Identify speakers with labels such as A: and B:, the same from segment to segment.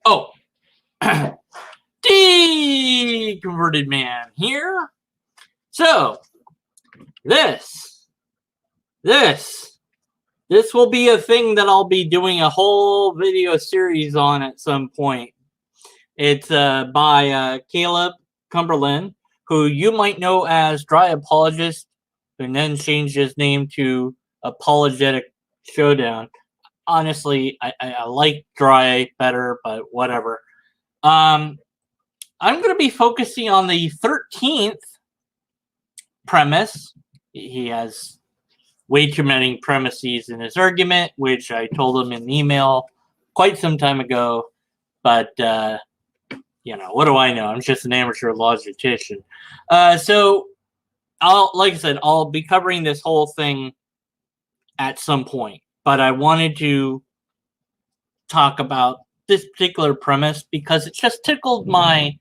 A: Oh, Deconverted Man here. So, this will be a thing that I'll be doing a whole video series on at some point. It's by Caleb Cumberland, who you might know as Dry Apologist, and then changed his name to Apologetic Showdown. Honestly, I like Dry better, but whatever. I'm going to be focusing on the 13th premise. He has way too many premises in his argument, which I told him in an email quite some time ago. But, what do I know? I'm just an amateur logician. So, like I said, I'll be covering this whole thing at some point. But I wanted to talk about this particular premise because it just tickled my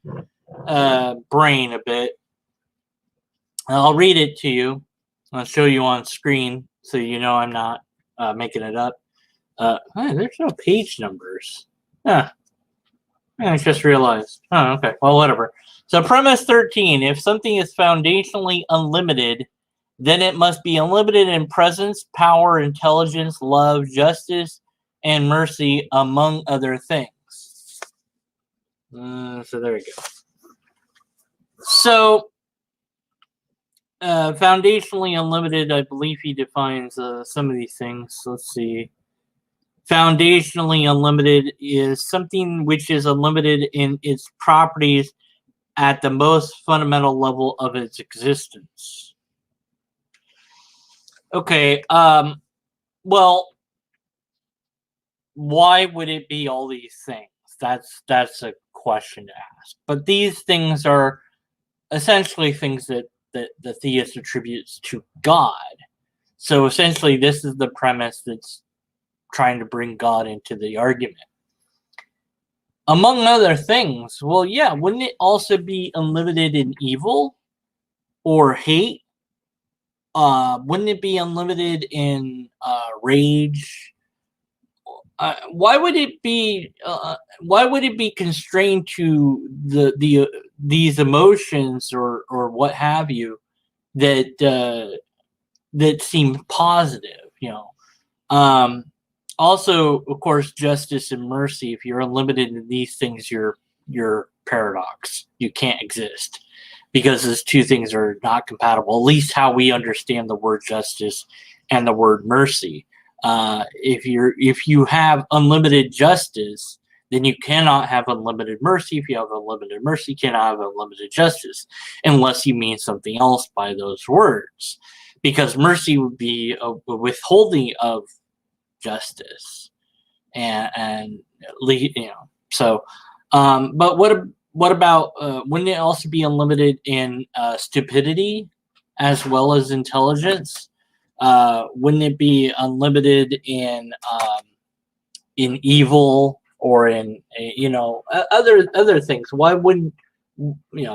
A: brain a bit. I'll read it to you. I'll show you on screen so you know I'm not making it up. There's no page numbers. I just realized. Oh, okay. Well, whatever. So premise 13, if something is foundationally unlimited, then it must be unlimited in presence, power, intelligence, love, justice, and mercy, among other things. So there we go. So, foundationally unlimited, I believe he defines some of these things. Let's see. Foundationally unlimited is something which is unlimited in its properties at the most fundamental level of its existence. Okay, well, why would it be all these things? That's a question to ask. But these things are essentially things that the theist attributes to God. So essentially, this is the premise that's trying to bring God into the argument. Among other things, well, yeah, wouldn't it also be unlimited in evil or hate? Wouldn't it be unlimited in rage? Why would it be constrained to these emotions or what have you that seem positive? Also, of course, justice and mercy. If you're unlimited in these things, you're paradox. You can't exist because those two things are not compatible. At least how we understand the word justice and the word mercy. If you have unlimited justice, then you cannot have unlimited mercy. If you have unlimited mercy, you cannot have unlimited justice, unless you mean something else by those words. Because mercy would be a withholding of justice, and so. But what about wouldn't it also be unlimited in stupidity as well as intelligence? Wouldn't it be unlimited in evil or in other things? Why wouldn't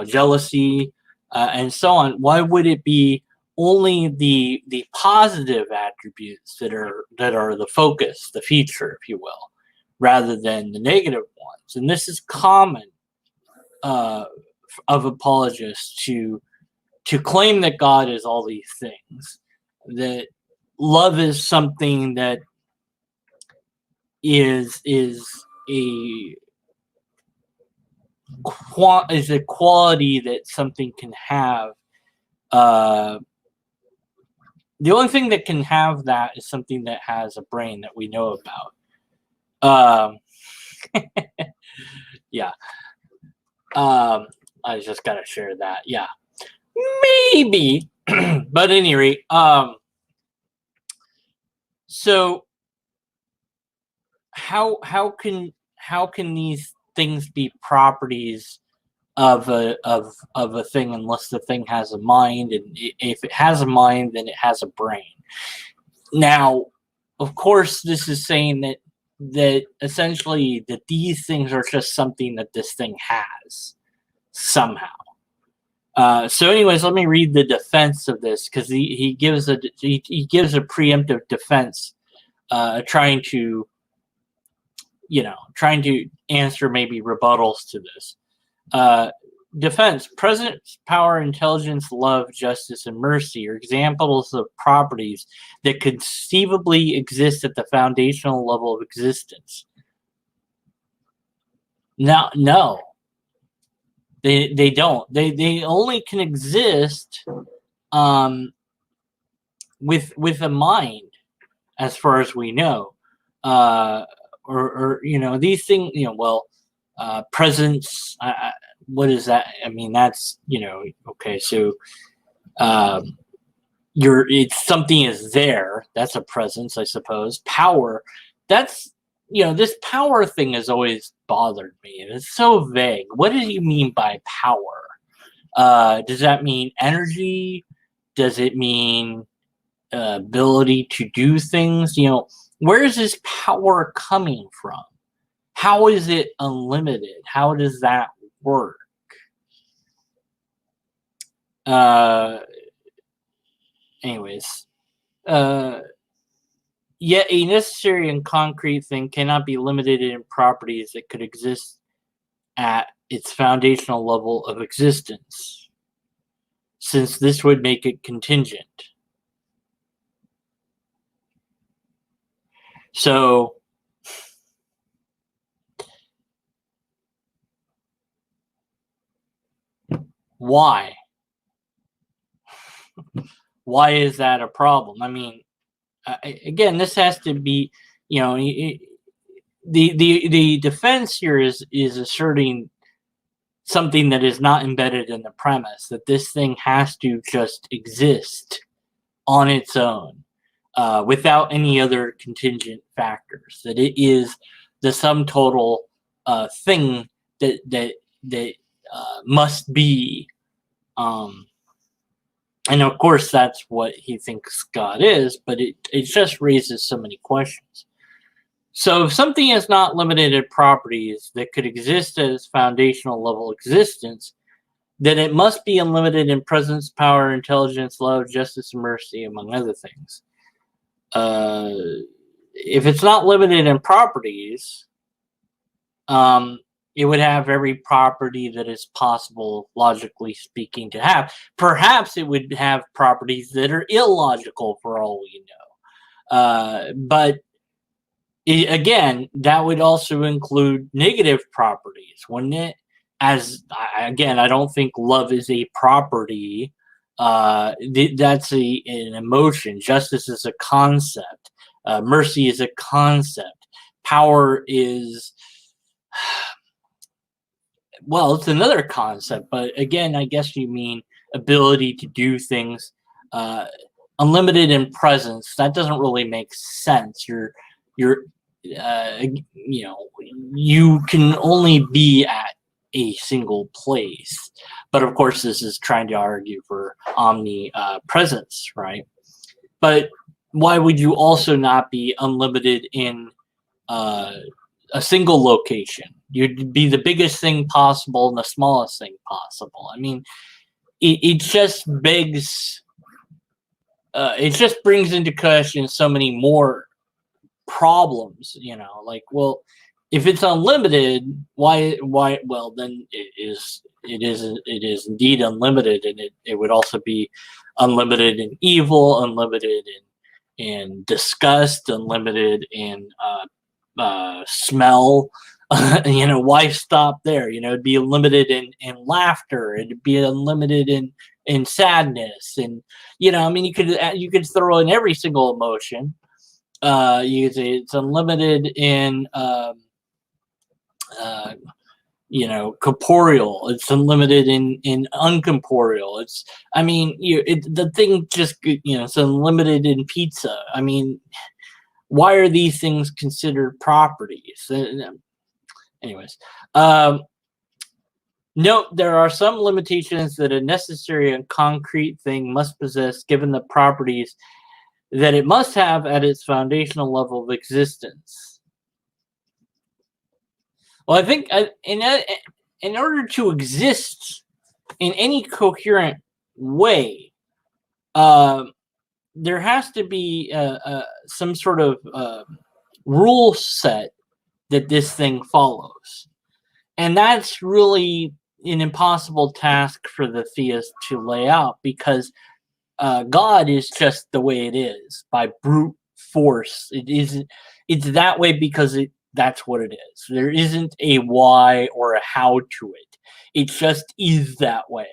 A: jealousy and so on? Why would it be only the positive attributes that are the focus, the feature, if you will, rather than the negative ones? And this is common of apologists to claim that God is all these things. That love is something that is a quality that something can have. The only thing that can have that is something that has a brain that we know about. Yeah. I just gotta share that. Yeah. Maybe. But at any rate, so how can these things be properties of a thing unless the thing has a mind? And if it has a mind, then it has a brain. Now, of course, this is saying that essentially that these things are just something that this thing has somehow. So anyways, let me read the defense of this, because he gives a preemptive defense, trying to trying to answer maybe rebuttals to this. Defense, presence, power, intelligence, love, justice, and mercy are examples of properties that conceivably exist at the foundational level of existence. No, they don't. They only can exist with a mind, as far as we know. Or these things, presence, what is that? I mean, that's, okay, so it's something is there, that's a presence, I suppose. Power, that's, this power thing has always bothered me, and it's so vague. What do you mean by power? Does that mean energy? Does it mean ability to do things? Where is this power coming from? How is it unlimited? How does that work? Anyways, yet a necessary and concrete thing cannot be limited in properties that could exist at its foundational level of existence, since this would make it contingent. So, why? Why is that a problem? I mean, again, this has to be, the defense here is asserting something that is not embedded in the premise, that this thing has to just exist on its own, without any other contingent factors, that it is the sum total thing that must be, and of course that's what he thinks God is, but it just raises so many questions. So if something is not limited in properties that could exist at its foundational level existence, then it must be unlimited in presence, power, intelligence, love, justice, and mercy, among other things. If it's not limited in properties, it would have every property that is possible, logically speaking, to have. Perhaps it would have properties that are illogical, for all we know. But again, that would also include negative properties, wouldn't it? I don't think love is a property. That's an emotion. Justice is a concept. Mercy is a concept. Power is, well, it's another concept. But again, I guess you mean ability to do things. Unlimited in presence. That doesn't really make sense. You can only be at a single place, but of course this is trying to argue for omnipresence, right? But why would you also not be unlimited in a single location? You'd be the biggest thing possible and the smallest thing possible. I mean, it just begs, it just brings into question so many more problems, well, if it's unlimited, why well, then it is indeed unlimited, and it would also be unlimited in evil, unlimited in disgust, unlimited in smell. Why stop there? It'd be unlimited in laughter, it'd be unlimited in sadness, and you could throw in every single emotion. You could say it's unlimited in corporeal. It's unlimited in uncorporeal. The thing just, it's unlimited in pizza. I mean, why are these things considered properties? Anyways, note there are some limitations that a necessary and concrete thing must possess, given the properties that it must have at its foundational level of existence. Well, I think in order to exist in any coherent way, there has to be some sort of rule set that this thing follows. And that's really an impossible task for the theist to lay out, because God is just the way it is by brute force. It's that way because that's what it is. There isn't a why or a how to it. It just is that way.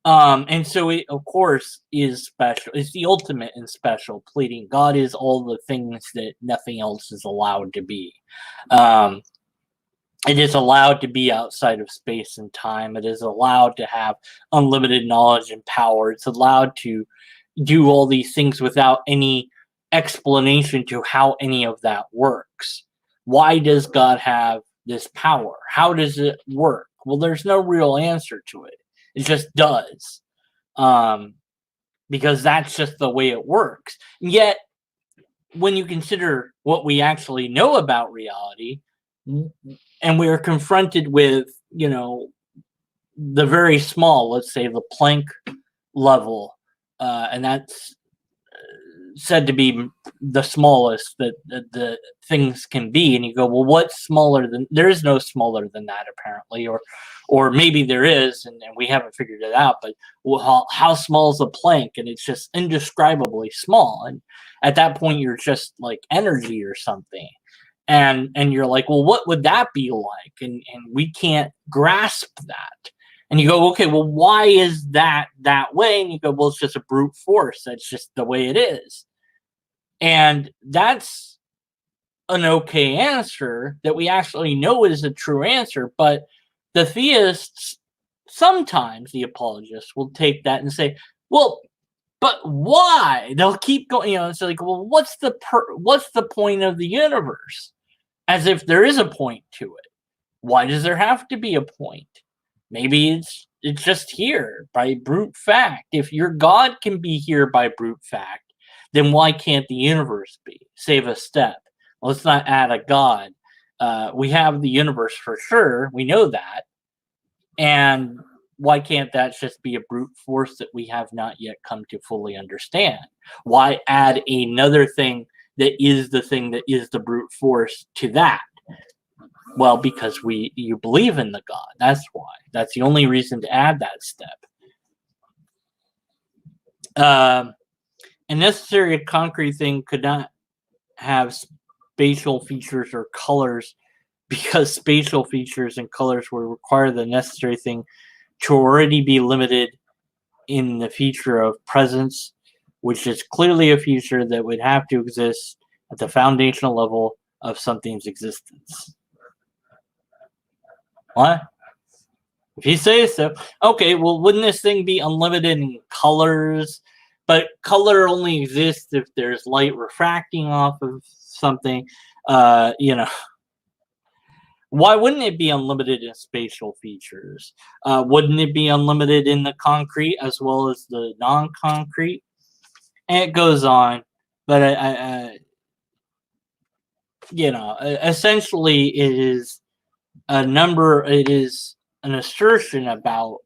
A: And so it, of course, is special. It's the ultimate in special pleading. God is all the things that nothing else is allowed to be. It is allowed to be outside of space and time. It is allowed to have unlimited knowledge and power. It's allowed to do all these things without any explanation to how any of that works. Why does God have this power? How does it work? Well, there's no real answer to it. It just does. Because that's just the way it works. And yet, when you consider what we actually know about reality, and we are confronted with, the very small, let's say the Planck level, and that's said to be the smallest that the things can be, and you go, well, what's smaller than? There is no smaller than that, apparently, or maybe there is, and we haven't figured it out. But how small is a Planck? And it's just indescribably small. And at that point, you're just like energy or something. And you're like, well, what would that be like? And we can't grasp that. And you go, okay, well, why is that way? And you go, well, it's just a brute force. That's just the way it is. And that's an okay answer that we actually know is a true answer. But the theists, sometimes the apologists, will take that and say, well, but why? They'll keep going. It's like, well, what's the point of the universe? As if there is a point to it. Why does there have to be a point? Maybe it's just here by brute fact. If your God can be here by brute fact, then why can't the universe be? Save a step. Let's not add a God. We have the universe for sure. We know that. And why can't that just be a brute force that we have not yet come to fully understand? Why add another thing that is the thing that is the brute force to that? Well, because you believe in the God. That's why. That's the only reason to add that step. A necessary concrete thing could not have spatial features or colors, because spatial features and colors would require the necessary thing to already be limited in the feature of presence, which is clearly a feature that would have to exist at the foundational level of something's existence. What? If you say so. Okay, well, wouldn't this thing be unlimited in colors? But color only exists if there's light refracting off of something. Why wouldn't it be unlimited in spatial features? Wouldn't it be unlimited in the concrete as well as the non-concrete? And it goes on. But essentially it is an assertion about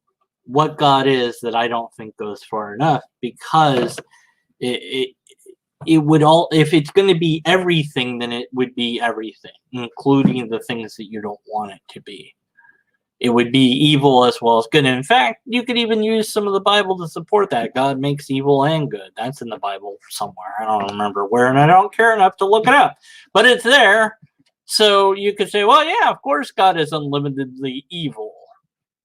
A: what God is that I don't think goes far enough, because it would all, if it's going to be everything, then it would be everything, including the things that you don't want it to be. It would be evil as well as good. And in fact, you could even use some of the Bible to support that. God makes evil and good. That's in the Bible somewhere. I don't remember where, and I don't care enough to look it up. But it's there. So you could say, well, yeah, of course God is unlimitedly evil.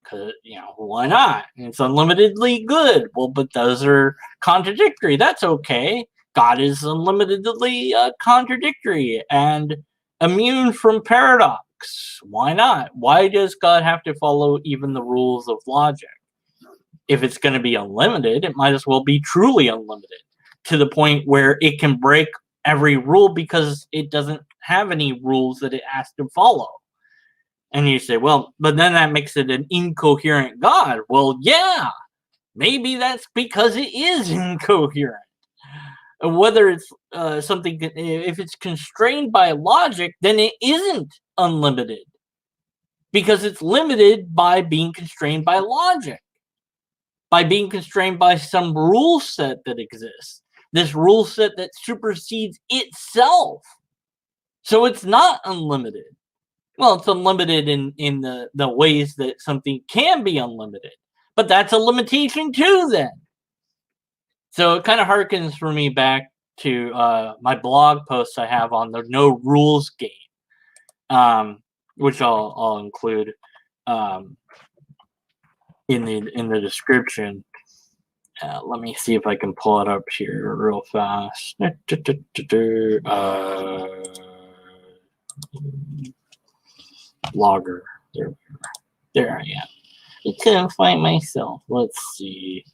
A: Because, why not? It's unlimitedly good. Well, but those are contradictory. That's okay. God is unlimitedly contradictory and immune from paradox. Why not? Why does God have to follow even the rules of logic? If it's going to be unlimited, it might as well be truly unlimited, to the point where it can break every rule because it doesn't have any rules that it has to follow. And you say, well, but then that makes it an incoherent God. Well, yeah, maybe that's because it is incoherent. Whether it's something, if it's constrained by logic, then it isn't unlimited, because it's limited by being constrained by logic, by being constrained by some rule set that exists, this rule set that supersedes itself. So it's not unlimited. Well, it's unlimited in the ways that something can be unlimited. But that's a limitation too then. So it kind of harkens for me back to my blog posts I have on the no rules game, which I'll include in the description. Let me see if I can pull it up here real fast. Logger. There I am. I couldn't find myself. Let's see.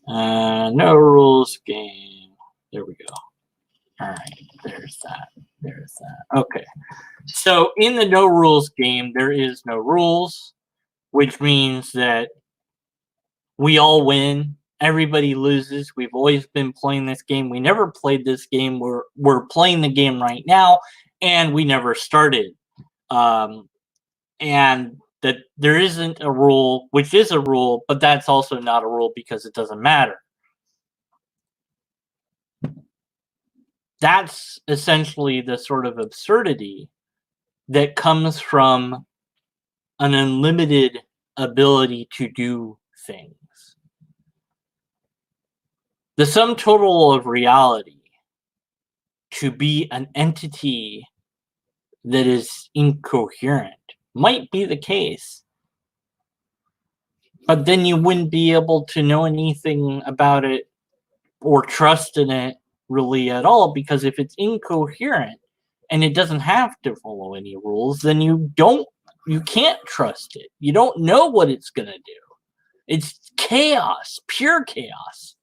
A: No rules game. There we go. All right. There's that. There's that. Okay. So in the no rules game, there is no rules, which means that we all win. Everybody loses. We've always been playing this game. We never played this game. We're playing the game right now, and we never started. And that there isn't a rule, which is a rule, but that's also not a rule because it doesn't matter. That's essentially the sort of absurdity that comes from an unlimited ability to do things. The sum total of reality to be an entity that is incoherent might be the case, but then you wouldn't be able to know anything about it or trust in it really at all, because if it's incoherent and it doesn't have to follow any rules, then you can't trust it. You don't know what it's going to do. It's chaos, pure chaos.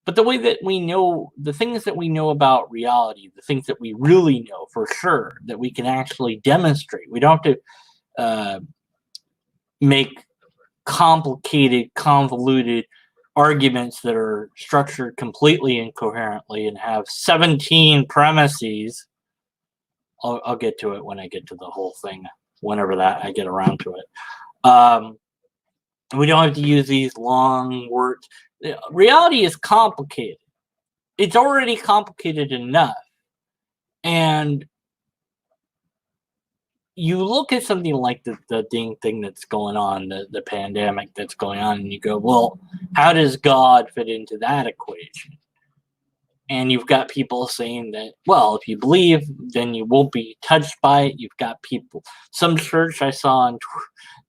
A: But the way that we know, the things that we know about reality, the things that we really know for sure, that we can actually demonstrate, we don't have to make complicated, convoluted arguments that are structured completely incoherently and have 17 premises. I'll get to it when I get to the whole thing, whenever that I get around to it. We don't have to use these long words. Reality is complicated. It's already complicated enough. And you look at something like the dang thing that's going on, the pandemic that's going on, and you go, well, how does God fit into that equation? And you've got people saying that, well, if you believe, then you won't be touched by it. You've got people, some church I saw on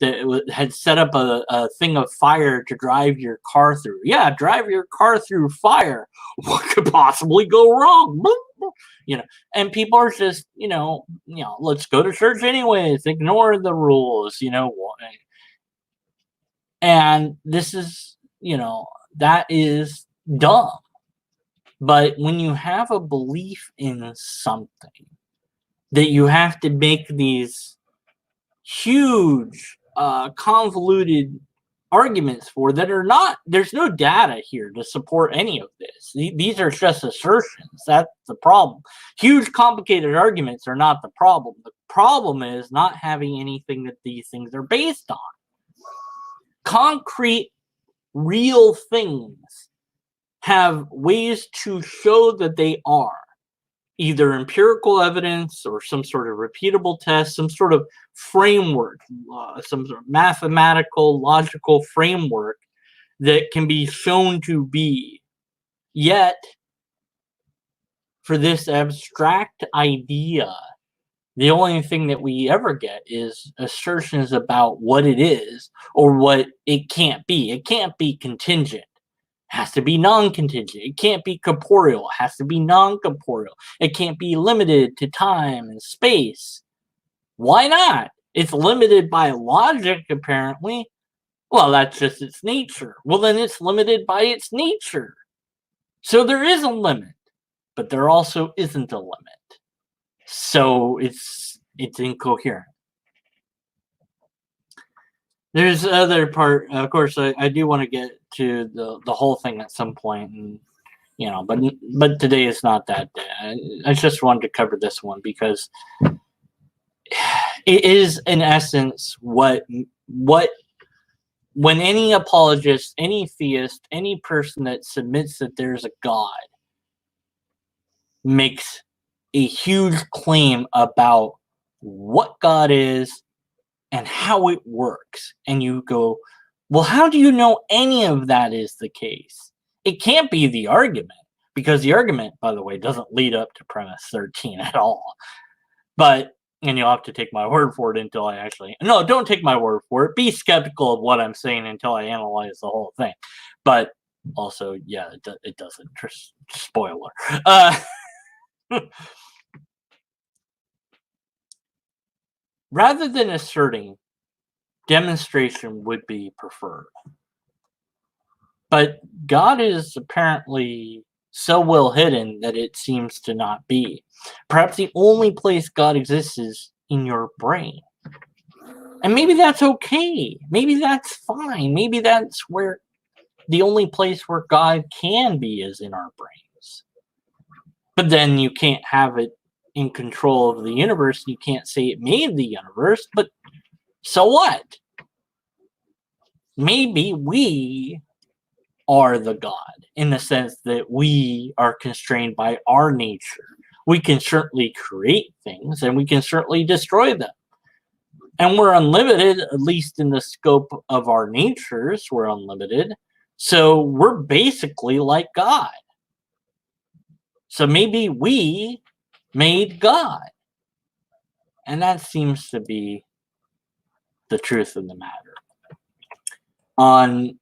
A: that had set up a thing of fire to drive your car through. Yeah, drive your car through fire. What could possibly go wrong? And people are just, let's go to church anyways. Ignore the rules, And this is, that is dumb. But when you have a belief in something that you have to make these huge, convoluted arguments for that are not, there's no data here to support any of this. These are just assertions. That's the problem. Huge, complicated arguments are not the problem. The problem is not having anything that these things are based on. Concrete, real things have ways to show that they are either empirical evidence or some sort of repeatable test, some sort of framework, some sort of mathematical, logical framework that can be shown to be. Yet, for this abstract idea, the only thing that we ever get is assertions about what it is or what it can't be. It can't be contingent. Has to be non-contingent. It can't be corporeal. It has to be non-corporeal. It can't be limited to time and space. Why not? It's limited by logic, apparently. Well, that's just its nature. Well, then it's limited by its nature. So there is a limit, but there also isn't a limit. So it's incoherent. There's other part, of course, I do want to get to the whole thing at some point, and but today is not that day. I just wanted to cover this one because it is in essence what when any apologist, any theist, any person that submits that there's a God makes a huge claim about what God is and how it works. And you go, well, how do you know any of that is the case? It can't be the argument, because the argument, by the way, doesn't lead up to premise 13 at all. But, and you'll have to take my word for it until I actually, no, don't take my word for it. Be skeptical of what I'm saying until I analyze the whole thing. But also, yeah, it doesn't. Spoiler. Rather than asserting, demonstration would be preferred. But God is apparently so well hidden that it seems to not be. Perhaps the only place God exists is in your brain. And maybe that's okay. Maybe that's fine. Maybe that's where the only place where God can be is in our brains. But then you can't have it in control of the universe. You can't say it made the universe, but so what? Maybe we are the God in the sense that we are constrained by our nature. We can certainly create things and we can certainly destroy them. And we're unlimited, at least in the scope of our natures, we're unlimited. So we're basically like God. So maybe we made God. And that seems to be the truth of the matter. On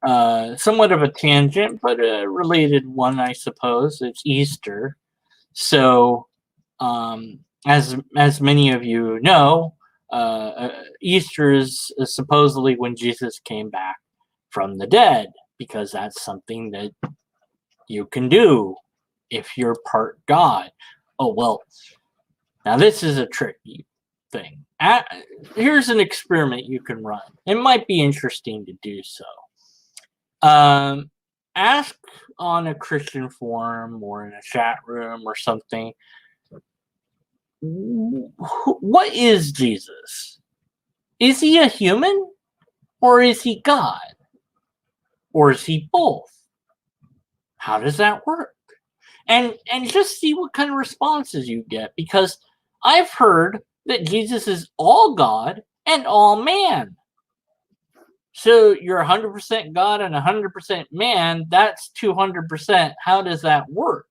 A: somewhat of a tangent, but a related one, I suppose, it's Easter. So, as many of you know, Easter is supposedly when Jesus came back from the dead, because that's something that you can do if you're part God. Oh, well, now this is a tricky thing. Here's an experiment you can run. It might be interesting to do so. Ask on a Christian forum or in a chat room or something, what is Jesus? Is he a human or is he God? Or is he both? How does that work? And just see what kind of responses you get, because I've heard that Jesus is all God and all man. So you're 100% God and 100% man. That's 200%. How does that work?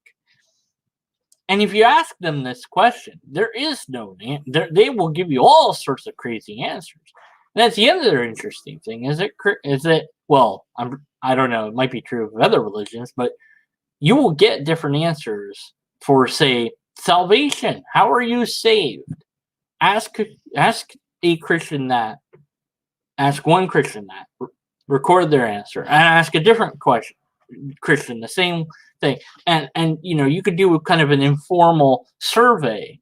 A: And if you ask them this question, there is no answer. They will give you all sorts of crazy answers. And that's the other interesting thing. Is it? Well, I don't know. It might be true of other religions, but you will get different answers for, say, salvation. How are you saved? Ask a Christian that. Ask one Christian that. Record their answer, and ask a different Christian the same thing. And you could do kind of an informal survey,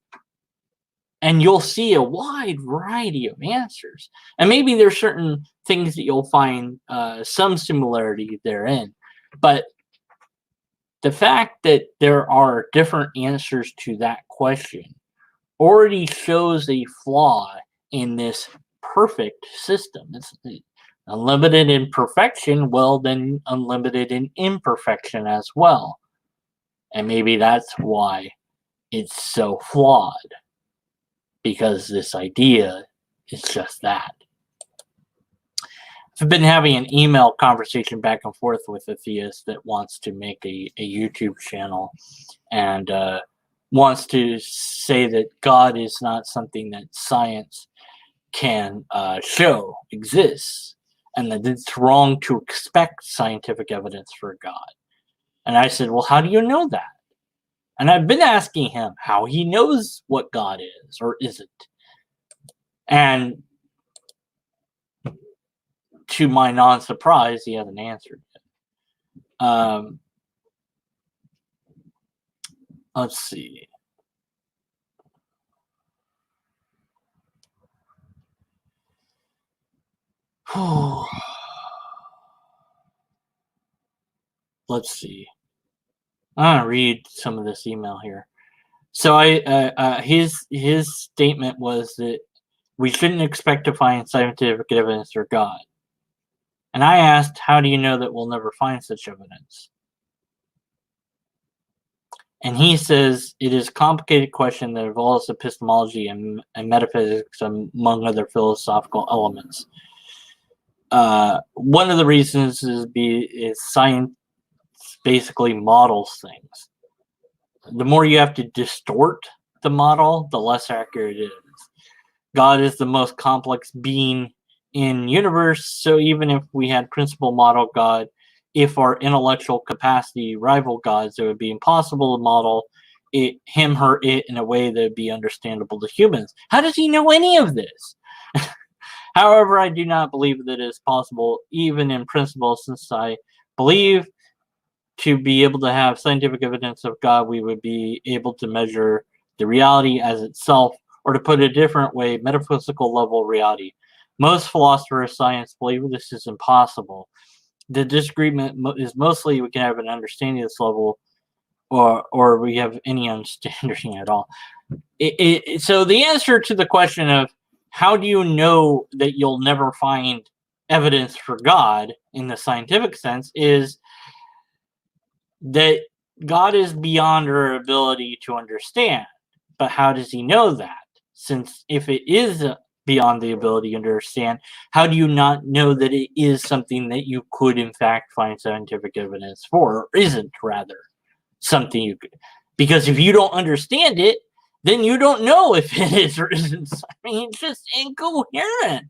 A: and you'll see a wide variety of answers. And maybe there's certain things that you'll find some similarity therein, but the fact that there are different answers to that question already shows a flaw in this perfect system. It's unlimited in perfection, well, then unlimited in imperfection as well. And maybe that's why it's so flawed, because this idea is just that. I've been having an email conversation back and forth with a theist that wants to make a YouTube channel and wants to say that God is not something that science can show exists, and that it's wrong to expect scientific evidence for God. And I said, well, how do you know that? And I've been asking him how he knows what God is or isn't. And to my non-surprise, he hasn't answered it. Let's see. Let's see. I'm gonna read some of this email here. So his statement was that we shouldn't expect to find scientific evidence for God. And I asked, how do you know that we'll never find such evidence? And he says it is a complicated question that involves epistemology and metaphysics, among other philosophical elements. One of the reasons is science basically models things. The more you have to distort the model, the less accurate it is. God is the most complex being in universe, so even if we had principal model God, if our intellectual capacity rival gods, it would be impossible to model it, him, her, it in a way that would be understandable to humans. How does he know any of this? However, I do not believe that it is possible, even in principle, since I believe to be able to have scientific evidence of God, we would be able to measure the reality as itself, or to put it a different way, metaphysical level reality. Most philosophers of science believe this is impossible. The disagreement is mostly we can have an understanding of this level, or we have any understanding at all. So the answer to the question of how do you know that you'll never find evidence for God in the scientific sense is that God is beyond our ability to understand. But how does he know that? Since if it is beyond the ability to understand, how do you not know that it is something that you could in fact find scientific evidence for, or isn't rather something you could? Because if you don't understand it, then you don't know if it is or isn't. I mean, it's just incoherent.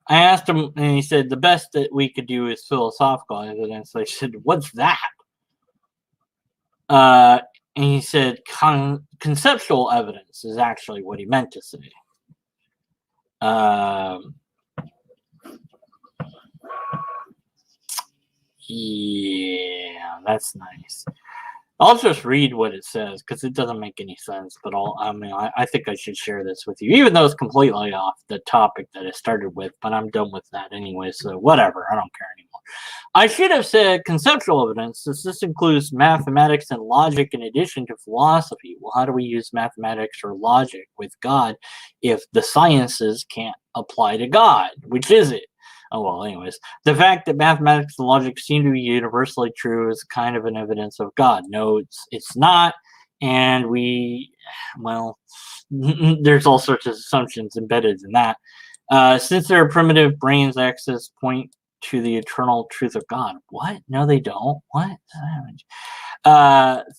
A: I asked him, and he said the best that we could do is philosophical evidence. I said, "What's that?" And he said, "Conceptual evidence is actually what he meant to say." Yeah, that's nice. I'll just read what it says because it doesn't make any sense. But I think I should share this with you, even though it's completely off the topic that I started with. But I'm done with that anyway, so whatever. I don't care anymore. I should have said conceptual evidence, since this includes mathematics and logic in addition to philosophy. Well, how do we use mathematics or logic with God if the sciences can't apply to God? Which is it? Oh, well, anyways, the fact that mathematics and logic seem to be universally true is kind of an evidence of God. No, it's not. And there's all sorts of assumptions embedded in that. Since their primitive brains access point to the eternal truth of God. What? No, they don't. What?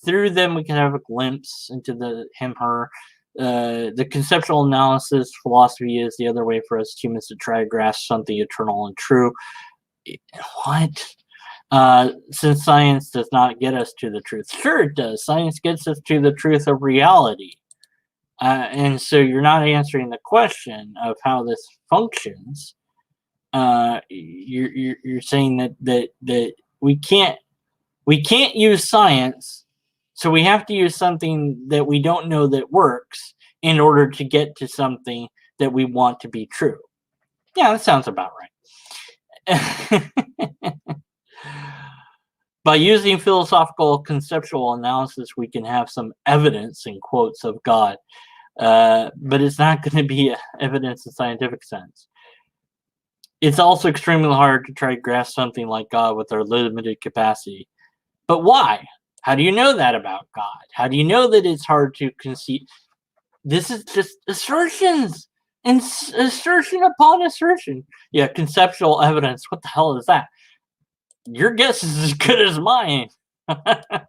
A: Through them, we can have a glimpse into the him, her. The conceptual analysis philosophy is the other way for us humans to try to grasp something eternal and true. What? Since science does not get us to the truth. Sure it does. Science gets us to the truth of reality. And so you're not answering the question of how this functions. You're saying that we can't use science, so we have to use something that we don't know that works in order to get to something that we want to be true. Yeah, that sounds about right. By using philosophical conceptual analysis, we can have some evidence, in quotes, of God, but it's not going to be evidence in scientific sense. It's also extremely hard to try to grasp something like God with our limited capacity. But why? How do you know that about God? How do you know that it's hard to conceive? This is just assertions and assertion upon assertion. Yeah, conceptual evidence. What the hell is that? Your guess is as good as mine. I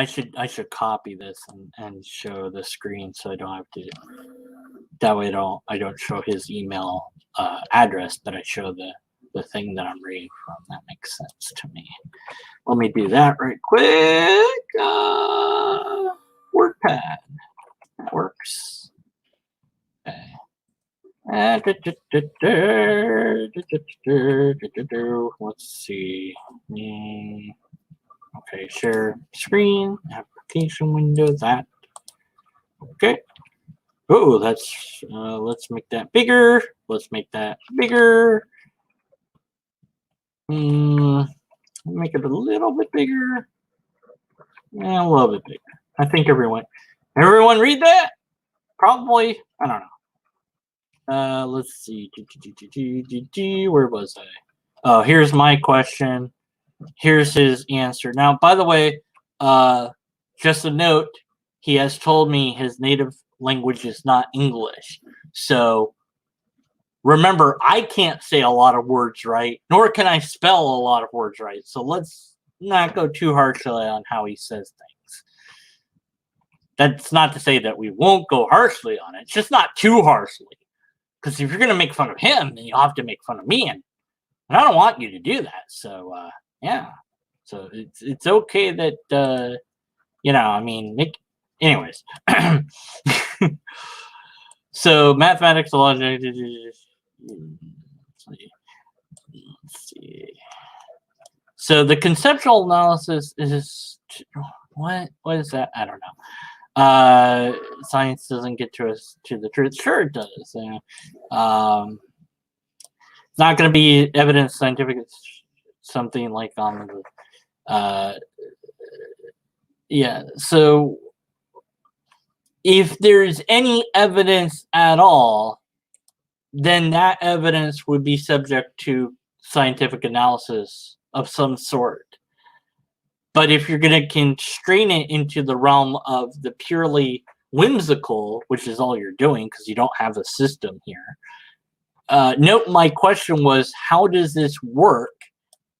A: should copy this and show the screen so I don't have to. That way I don't show his email address, but I show the thing that I'm reading from. That makes sense to me. Let me do that right quick. WordPad. That works. Okay. Let's see. Okay, share screen, application window, that. Okay. Oh, that's, let's make that bigger. Let's make that bigger. Make it a little bit bigger. Yeah, a little bit bigger. I think everyone read that? Probably. I don't know. Let's see. Where was I? Oh, here's my question. Here's his answer. Now, by the way, just a note, he has told me his native language is not English. So remember, I can't say a lot of words right, nor can I spell a lot of words right. So let's not go too harshly on how he says things. That's not to say that we won't go harshly on it. It's just not too harshly. Because if you're going to make fun of him, then you'll have to make fun of me. And I don't want you to do that. So, yeah. So it's okay that, I mean, anyways. So mathematics, logic. Let's see. So the conceptual analysis is what is that? I don't know. Science doesn't get to us to the truth. Sure, it does. It's not going to be evidence scientific. It's something like on yeah. So if there's any evidence at all, then that evidence would be subject to scientific analysis of some sort. But if you're going to constrain it into the realm of the purely whimsical, which is all you're doing because you don't have a system here. Note my question was, how does this work?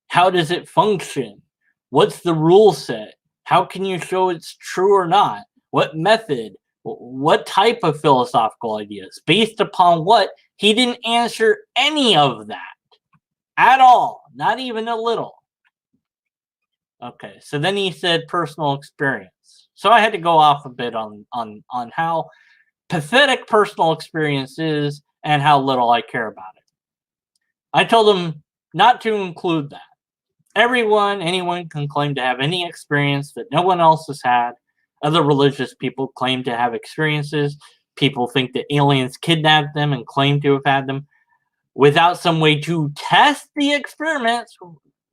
A: How does it function? What's the rule set? How can you show it's true or not? What method? What type of philosophical ideas? Based upon what? He didn't answer any of that at all, not even a little. Okay, so then he said personal experience. So I had to go off a bit on how pathetic personal experience is and how little I care about it. I told him not to include that. Anyone can claim to have any experience that no one else has had. Other religious people claim to have experiences. People think that aliens kidnapped them and claim to have had them. Without some way to test the experiments,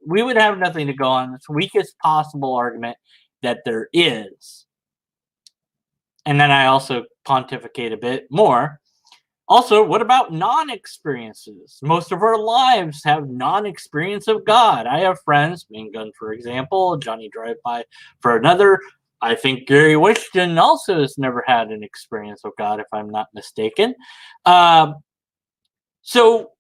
A: we would have nothing to go on. It's the weakest possible argument that there is. And then I also pontificate a bit more. Also, what about non-experiences? Most of our lives have non-experience of God. I have friends, Main Gun, for example, Johnny Drive-By for another. I think Gary Wishton also has never had an experience of God, if I'm not mistaken. So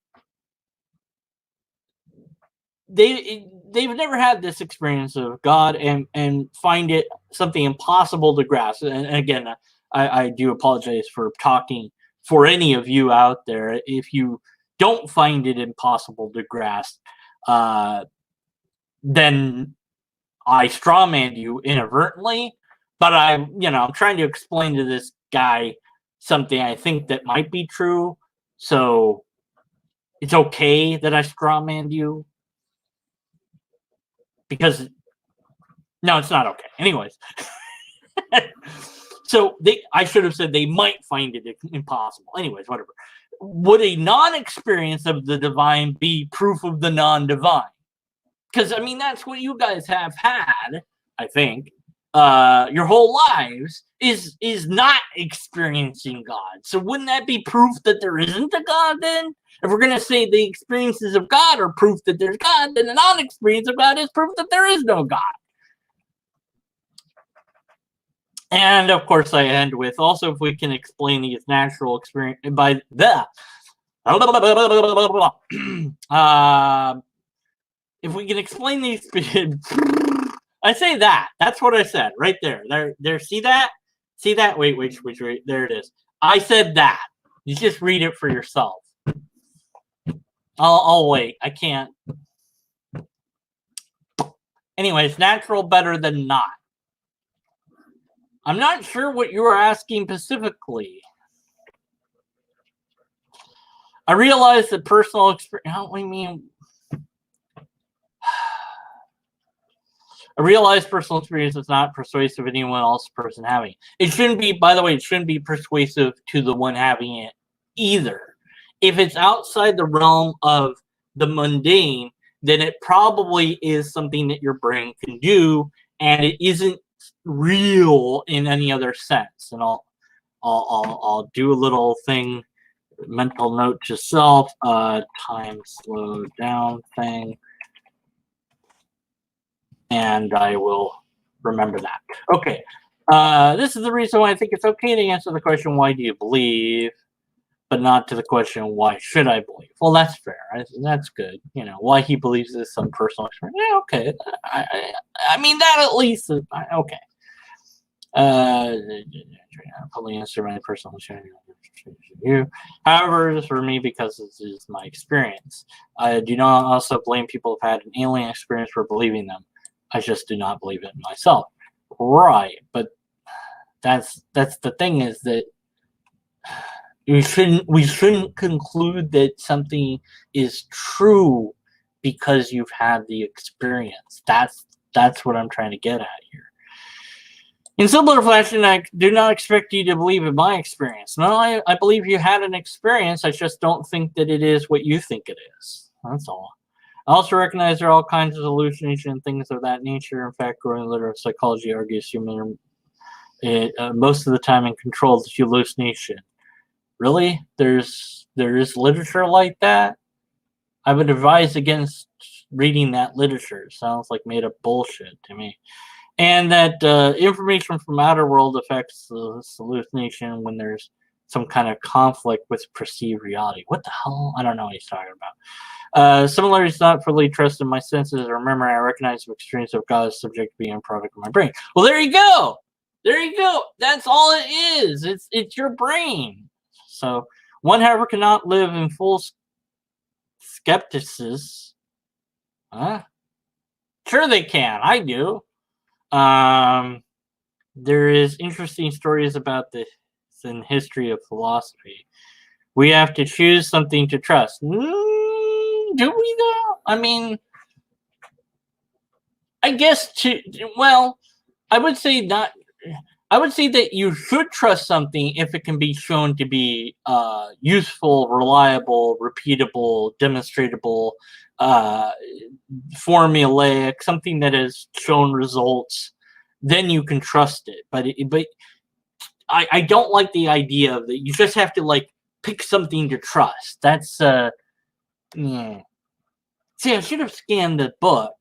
A: they've never had this experience of God and find it something impossible to grasp. And again, I do apologize for talking for any of you out there. If you don't find it impossible to grasp, then I strawmanned you inadvertently. But I'm trying to explain to this guy something I think that might be true. So it's okay that I strawmanned you. Because no, it's not okay. Anyways. So I should have said they might find it impossible. Anyways, whatever. Would a non-experience of the divine be proof of the non-divine? Because, I mean, that's what you guys have had, I think, your whole lives, is not experiencing God. So wouldn't that be proof that there isn't a God then? If we're going to say the experiences of God are proof that there's God, then the non-experience of God is proof that there is no God. And, of course, I end with, also, if we can explain these natural experience by the... if we can explain these... I say that. That's what I said, right there. There. See that? See that? Wait. There it is. I said that. You just read it for yourself. I'll wait. I can't. Anyways, natural better than not. I'm not sure what you were asking specifically. I realize that personal experience. What do you mean? I realize personal experience is not persuasive to anyone else person having it. It shouldn't be, by the way, it shouldn't be persuasive to the one having it either. If it's outside the realm of the mundane, then it probably is something that your brain can do, and it isn't real in any other sense. And I'll do a little thing mental note to self, time slow down thing. And I will remember that. Okay. This is the reason why I think it's okay to answer the question, why do you believe? But not to the question, why should I believe? Well, that's fair. That's good. You know, why he believes is some personal experience. Yeah, okay. I mean, that at least, okay. Probably answer my personal experience. However, for me, because this is my experience, I do not also blame people who've had an alien experience for believing them. I just do not believe it myself. Right, but that's the thing, is that we shouldn't conclude that something is true because you've had the experience. That's what I'm trying to get at here. In similar fashion, I do not expect you to believe in my experience. No, I believe you had an experience. I just don't think that it is what you think it is. That's all. I also recognize there are all kinds of hallucination and things of that nature. In fact, growing literature psychology argues human most of the time in controlled hallucination. Really? There is literature like that? I would advise against reading that literature. It sounds like made up bullshit to me. And that information from outer world affects the hallucination when there's some kind of conflict with perceived reality. What the hell? I don't know what he's talking about. Similarly, it's not fully trusted my senses or memory. I recognize the experience of God is subject to being a product of my brain. Well, there you go. There you go. That's all it is. It's your brain. So one, however, cannot live in full skepticism. Huh? Sure they can. I do. There is interesting stories about this in history of philosophy. We have to choose something to trust. Do we though? I mean, I guess I would say not. I would say that you should trust something if it can be shown to be useful, reliable, repeatable, demonstratable, formulaic, something that has shown results. Then you can trust it. But I don't like the idea of that you just have to like pick something to trust. That's yeah. See, I should have scanned the book,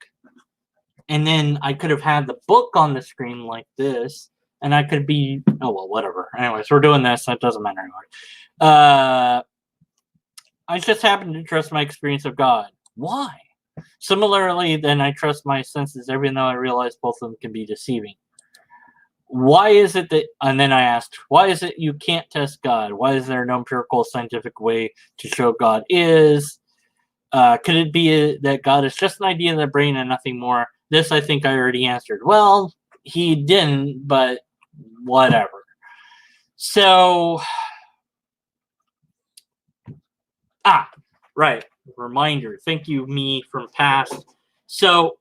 A: and then I could have had the book on the screen like this. And I could be, oh, well, whatever. Anyways, we're doing this. So it doesn't matter anymore. I just happen to trust my experience of God. Why? Similarly, then I trust my senses, even though I realize both of them can be deceiving. Why is it that, and then I asked, why is it you can't test God? Why is there no empirical scientific way to show God is? Could it be that God is just an idea in the brain and nothing more? This, I think I already answered. Well, he didn't, but whatever. So, right. Reminder. Thank you, me from past. So,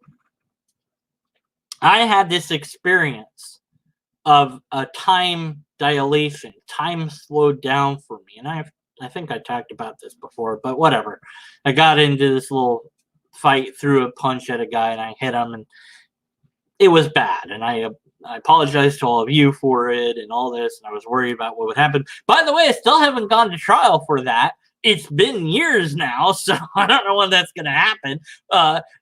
A: I had this experience of a time dilation. Time slowed down for me. And I think I talked about this before, but whatever. I got into this little fight, threw a punch at a guy, and I hit him, and it was bad. And I apologize to all of you for it and all this, and I was worried about what would happen. By the way, I still haven't gone to trial for that. It's been years now, so I don't know when that's going to happen.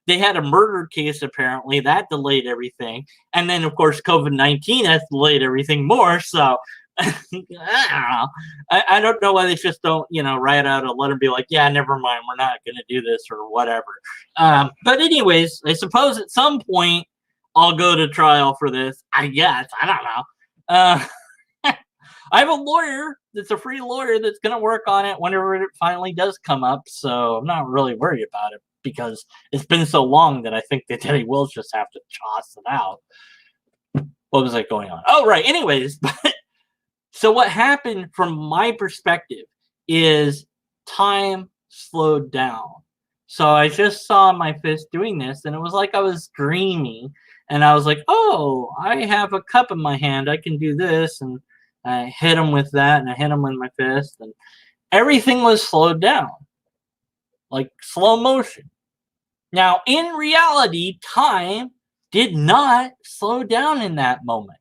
A: They had a murder case, apparently. That delayed everything. And then, of course, COVID-19 has delayed everything more, so I don't know. I don't know why they just don't, write out a letter and be like, yeah, never mind, we're not going to do this or whatever. But anyways, I suppose at some point I'll go to trial for this, I guess. I don't know. I have a lawyer that's a free lawyer that's going to work on it whenever it finally does come up. So I'm not really worried about it because it's been so long that I think that he will just have to toss it out. What was I going on? Oh, right. Anyways, so what happened from my perspective is time slowed down. So I just saw my fist doing this, and it was like I was dreaming. And I was like, oh, I have a cup in my hand. I can do this. And I hit him with that, and I hit him with my fist. And everything was slowed down, like slow motion. Now, in reality, time did not slow down in that moment.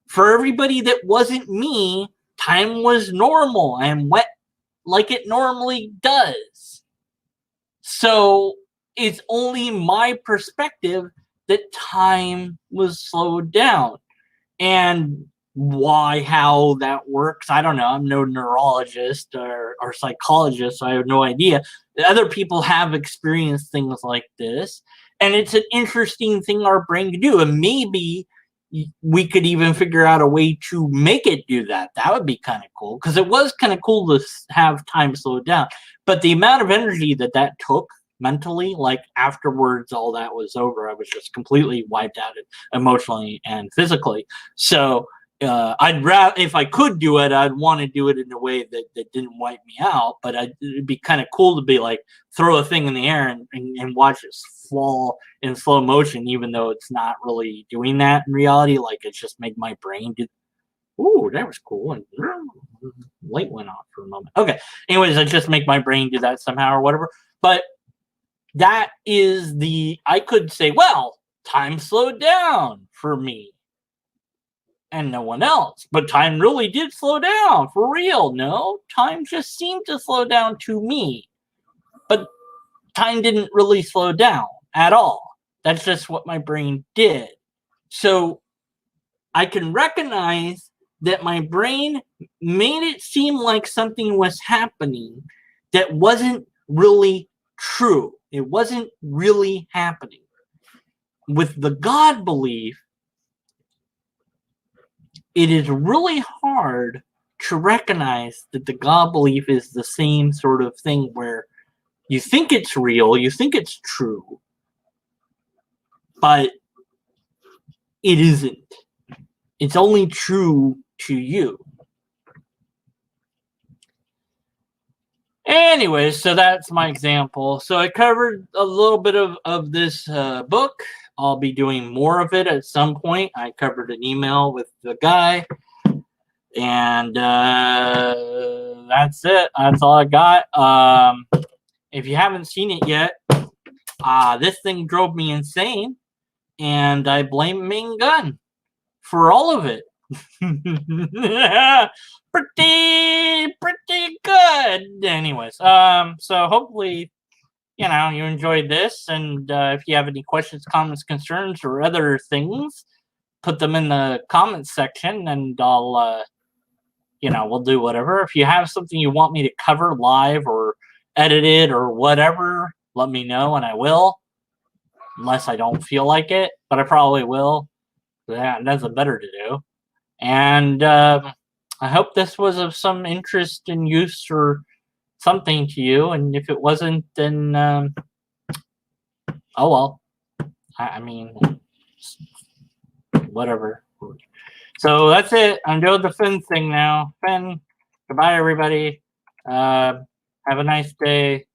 A: For everybody that wasn't me, time was normal and went like it normally does. So it's only my perspective that time was slowed down. And why, how that works, I don't know. I'm no neurologist or psychologist, so I have no idea. Other people have experienced things like this, and it's an interesting thing our brain can do. And maybe we could even figure out a way to make it do that. That would be kind of cool, because it was kind of cool to have time slow down. But the amount of energy that took mentally, like afterwards all that was over, I was just completely wiped out emotionally and physically. So I'd rather, if I could do it, I'd want to do it in a way that didn't wipe me out. But it'd be kind of cool to be like, throw a thing in the air and watch it fall in slow motion, even though it's not really doing that in reality. Like, it's just make my brain do. Ooh, that was cool. And light went off for a moment. Okay. Anyways, I just make my brain do that somehow or whatever. But that is I could say, well, time slowed down for me and no one else. But time really did slow down, for real. No, time just seemed to slow down to me. But time didn't really slow down at all. That's just what my brain did. So I can recognize that my brain made it seem like something was happening that wasn't really true. It wasn't really happening. With the God belief, it is really hard to recognize that the God belief is the same sort of thing where you think it's real, you think it's true, but it isn't. It's only true to you. Anyways, so that's my example. So I covered a little bit of this book. I'll be doing more of it at some point. I covered an email with the guy. And that's it. That's all I got. If you haven't seen it yet, this thing drove me insane. And I blame Main Gun for all of it. pretty good. Anyways, so hopefully, you enjoyed this, and if you have any questions, comments, concerns, or other things, put them in the comments section, and I'll we'll do whatever. If you have something you want me to cover live or edited or whatever, let me know, and I will, unless I don't feel like it, but I probably will. Yeah, that's better to do. And I hope this was of some interest and use or something to you. And if it wasn't, then oh well. I mean, whatever. So that's it. I'm doing the Finn thing now. Finn, goodbye, everybody. Have a nice day.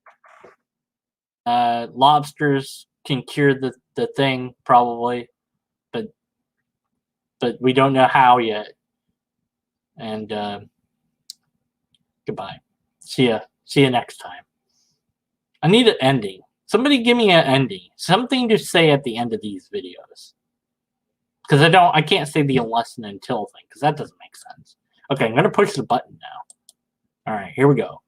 A: Lobsters can cure the thing, probably. But we don't know how yet. And goodbye. See ya next time. I need an ending. Somebody give me an ending. Something to say at the end of these videos. Because I can't say the unless and until thing, because that doesn't make sense. Okay, I'm gonna push the button now. Alright, here we go.